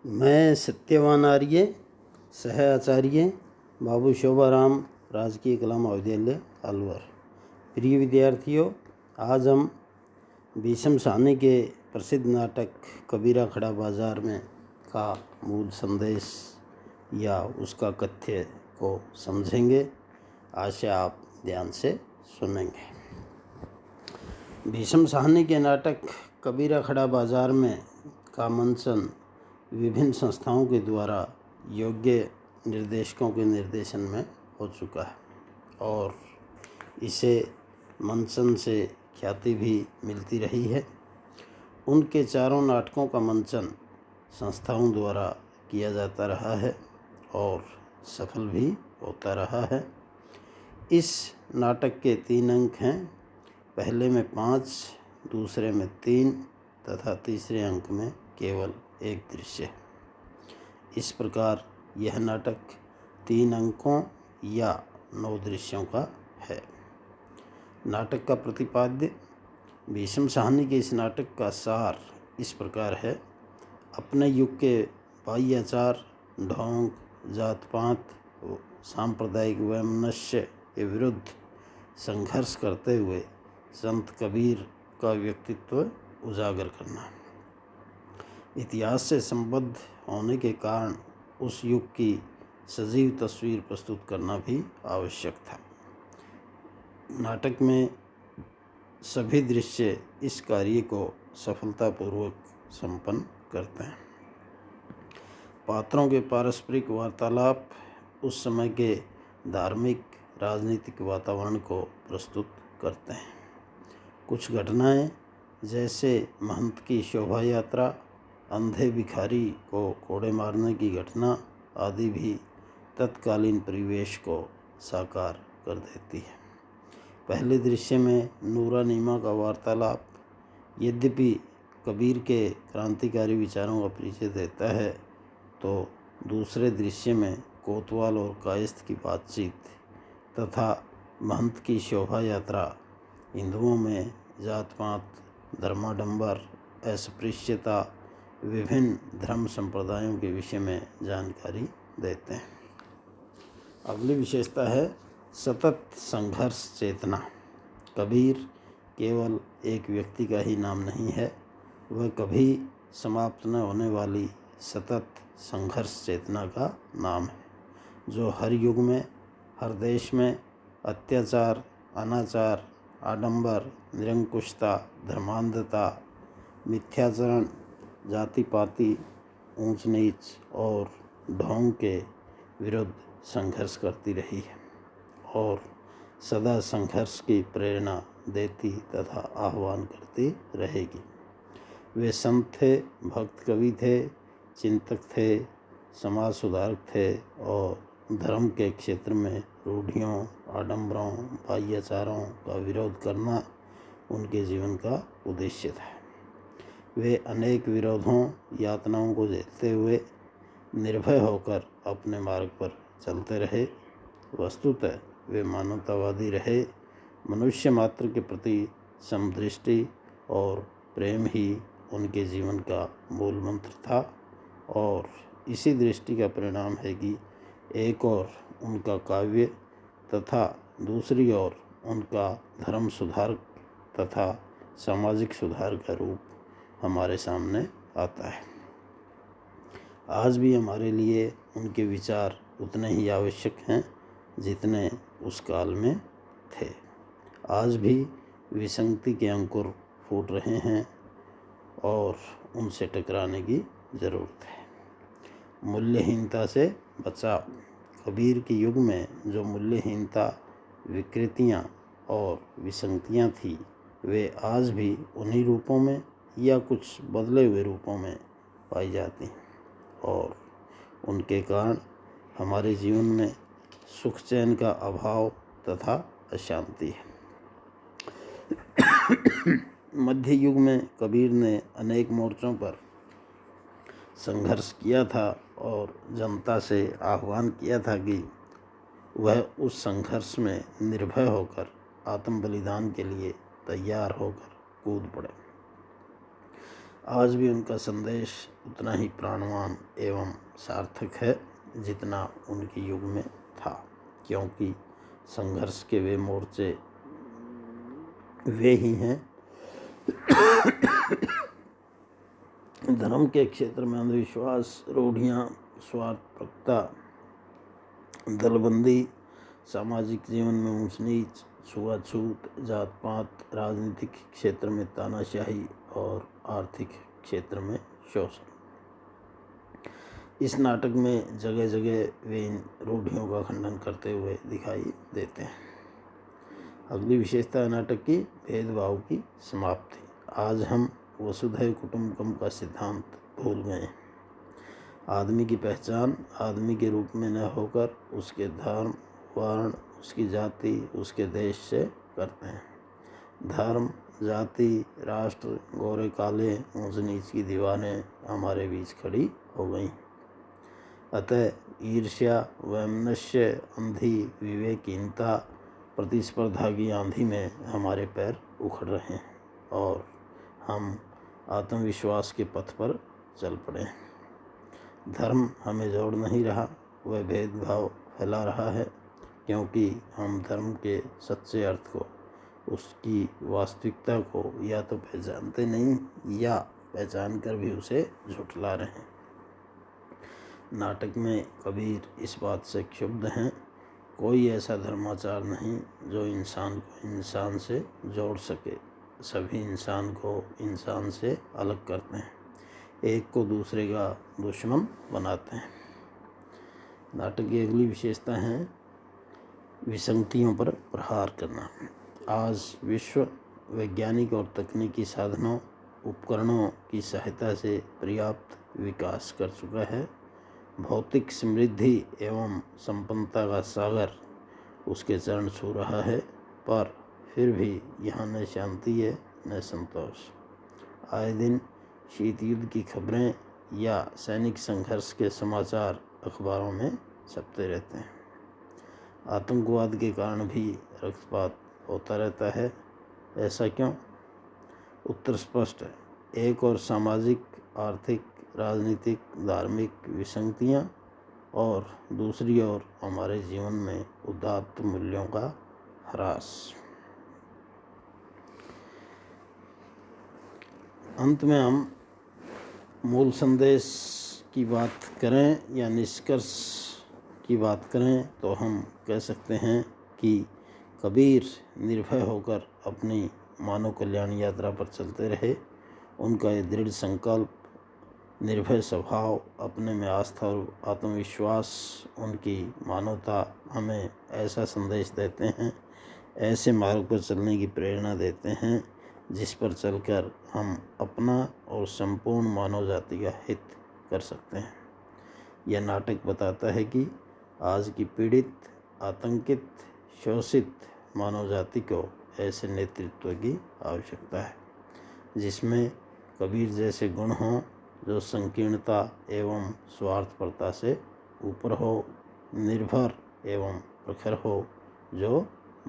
मैं सत्यवान आर्य, सह आचार्य बाबू शोभाराम राजकीय कला महाविद्यालय अलवर। प्रिय विद्यार्थियों, आज हम भीष्म साहनी के प्रसिद्ध नाटक कबीरा खड़ा बाजार में का मूल संदेश या उसका कथ्य को समझेंगे। आशा आप ध्यान से सुनेंगे। भीष्म साहनी के नाटक कबीरा खड़ा बाजार में का मंचन विभिन्न संस्थाओं के द्वारा योग्य निर्देशकों के निर्देशन में हो चुका है और इसे मंचन से ख्याति भी मिलती रही है। उनके चारों नाटकों का मंचन संस्थाओं द्वारा किया जाता रहा है और सफल भी होता रहा है। इस नाटक के 3 अंक हैं। पहले में 5, दूसरे में 3 तथा तीसरे अंक में केवल 1 दृश्य है। इस प्रकार यह नाटक 3 अंकों या 9 दृश्यों का है। नाटक का प्रतिपाद्य। भीष्म साहनी के इस नाटक का सार इस प्रकार है। अपने युग के बाह्याचार, ढोंग, जात पात, सांप्रदायिक वैमनस्य के विरुद्ध संघर्ष करते हुए संत कबीर का व्यक्तित्व उजागर करना, इतिहास से संबद्ध होने के कारण उस युग की सजीव तस्वीर प्रस्तुत करना भी आवश्यक था। नाटक में सभी दृश्य इस कार्य को सफलतापूर्वक संपन्न करते हैं। पात्रों के पारस्परिक वार्तालाप उस समय के धार्मिक राजनीतिक वातावरण को प्रस्तुत करते हैं। कुछ घटनाएं जैसे महंत की शोभा यात्रा, अंधे भिखारी को कोड़े मारने की घटना आदि भी तत्कालीन परिवेश को साकार कर देती है। पहले दृश्य में नूरा नीमा का वार्तालाप यद्यपि कबीर के क्रांतिकारी विचारों का परिचय देता है, तो दूसरे दृश्य में कोतवाल और कायस्थ की बातचीत तथा महंत की शोभा यात्रा हिंदुओं में जात पात, धर्माडंबर, अस्पृश्यता, विभिन्न धर्म संप्रदायों के विषय में जानकारी देते हैं। अगली विशेषता है सतत संघर्ष चेतना। कबीर केवल एक व्यक्ति का ही नाम नहीं है, वह कभी समाप्त न होने वाली सतत संघर्ष चेतना का नाम है, जो हर युग में, हर देश में अत्याचार, अनाचार, आडंबर, निरंकुशता, धर्मांधता, मिथ्याचरण, जाति पाति, ऊंच नीच और ढोंग के विरुद्ध संघर्ष करती रही है और सदा संघर्ष की प्रेरणा देती तथा आह्वान करती रहेगी। वे संत थे, भक्त कवि थे, चिंतक थे, समाज सुधारक थे और धर्म के क्षेत्र में रूढ़ियों, आडंबरों, बाह्याचारों का विरोध करना उनके जीवन का उद्देश्य था। वे अनेक विरोधों, यातनाओं को झेलते हुए निर्भय होकर अपने मार्ग पर चलते रहे। वस्तुतः वे मानवतावादी रहे। मनुष्य मात्र के प्रति समदृष्टि और प्रेम ही उनके जीवन का मूल मंत्र था और इसी दृष्टि का परिणाम है कि एक ओर उनका काव्य तथा दूसरी ओर उनका धर्म सुधार तथा सामाजिक सुधार का रूप हमारे सामने आता है। आज भी हमारे लिए उनके विचार उतने ही आवश्यक हैं जितने उस काल में थे। आज भी विसंगति के अंकुर फूट रहे हैं और उनसे टकराने की ज़रूरत है। मूल्यहीनता से बचाव। कबीर के युग में जो मूल्यहीनता, विकृतियाँ और विसंगतियाँ थी, वे आज भी उन्हीं रूपों में या कुछ बदले हुए रूपों में पाई जाती हैं और उनके कारण हमारे जीवन में सुख चैन का अभाव तथा अशांति है। मध्य युग में कबीर ने अनेक मोर्चों पर संघर्ष किया था और जनता से आह्वान किया था कि वह उस संघर्ष में निर्भय होकर आत्म बलिदान के लिए तैयार होकर कूद पड़े। आज भी उनका संदेश उतना ही प्राणवान एवं सार्थक है जितना उनके युग में था, क्योंकि संघर्ष के वे मोर्चे वे ही हैं। धर्म के क्षेत्र में अंधविश्वास, रूढ़ियाँ, स्वार्थपरता, दलबंदी, सामाजिक जीवन में ऊंच नीच, छुआछूत, जात पात, राजनीतिक क्षेत्र में तानाशाही और आर्थिक क्षेत्र में शोषण। इस नाटक में जगह जगह वे इन रूढ़ियों का खंडन करते हुए दिखाई देते हैं। अगली विशेषता है नाटक की भेदभाव की समाप्ति। आज हम वसुधैव कुटुंबकम का सिद्धांत भूल गए। आदमी की पहचान आदमी के रूप में न होकर उसके धर्म, वर्ण, उसकी जाति, उसके देश से करते हैं। धर्म, जाति, राष्ट्र, गोरे काले, ऊंच नीच की दीवारें हमारे बीच खड़ी हो गई। अतः ईर्ष्या, वैमनस्य, अंधी विवेकहीनता, प्रतिस्पर्धा की आंधी में हमारे पैर उखड़ रहे हैं और हम आत्मविश्वास के पथ पर चल पड़े। धर्म हमें जोड़ नहीं रहा, वह भेदभाव फैला रहा है, क्योंकि हम धर्म के सच्चे अर्थ को, उसकी वास्तविकता को या तो पहचानते नहीं या पहचान कर भी उसे झुठला रहे हैं। नाटक में कबीर इस बात से क्षुब्ध हैं, कोई ऐसा धर्माचार नहीं जो इंसान को इंसान से जोड़ सके। सभी इंसान को इंसान से अलग करते हैं, एक को दूसरे का दुश्मन बनाते हैं। नाटक की अगली विशेषता है विसंगतियों पर प्रहार करना। आज विश्व वैज्ञानिक और तकनीकी साधनों, उपकरणों की सहायता से पर्याप्त विकास कर चुका है। भौतिक समृद्धि एवं संपन्नता का सागर उसके चरण छू रहा है, पर फिर भी यहाँ न शांति है न संतोष। आए दिन शीत युद्ध की खबरें या सैनिक संघर्ष के समाचार अखबारों में छपते रहते हैं। आतंकवाद के कारण भी रक्तपात होता रहता है। ऐसा क्यों? उत्तर स्पष्ट है। एक और सामाजिक, आर्थिक, राजनीतिक, धार्मिक विसंगतियाँ और दूसरी ओर हमारे जीवन में उदात्त मूल्यों का ह्रास। अंत में हम मूल संदेश की बात करें या निष्कर्ष की बात करें तो हम कह सकते हैं कि कबीर निर्भय होकर अपनी मानव कल्याण यात्रा पर चलते रहे। उनका ये दृढ़ संकल्प, निर्भय स्वभाव, अपने में आस्था और आत्मविश्वास, उनकी मानवता हमें ऐसा संदेश देते हैं, ऐसे मार्ग पर चलने की प्रेरणा देते हैं जिस पर चलकर हम अपना और संपूर्ण मानव जाति का हित कर सकते हैं। यह नाटक बताता है कि आज की पीड़ित, आतंकित, शोषित मानव जाति को ऐसे नेतृत्व की आवश्यकता है जिसमें कबीर जैसे गुण हों, जो संकीर्णता एवं स्वार्थपरता से ऊपर हो, निर्भर एवं प्रखर हो, जो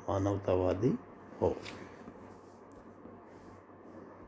मानवतावादी हो।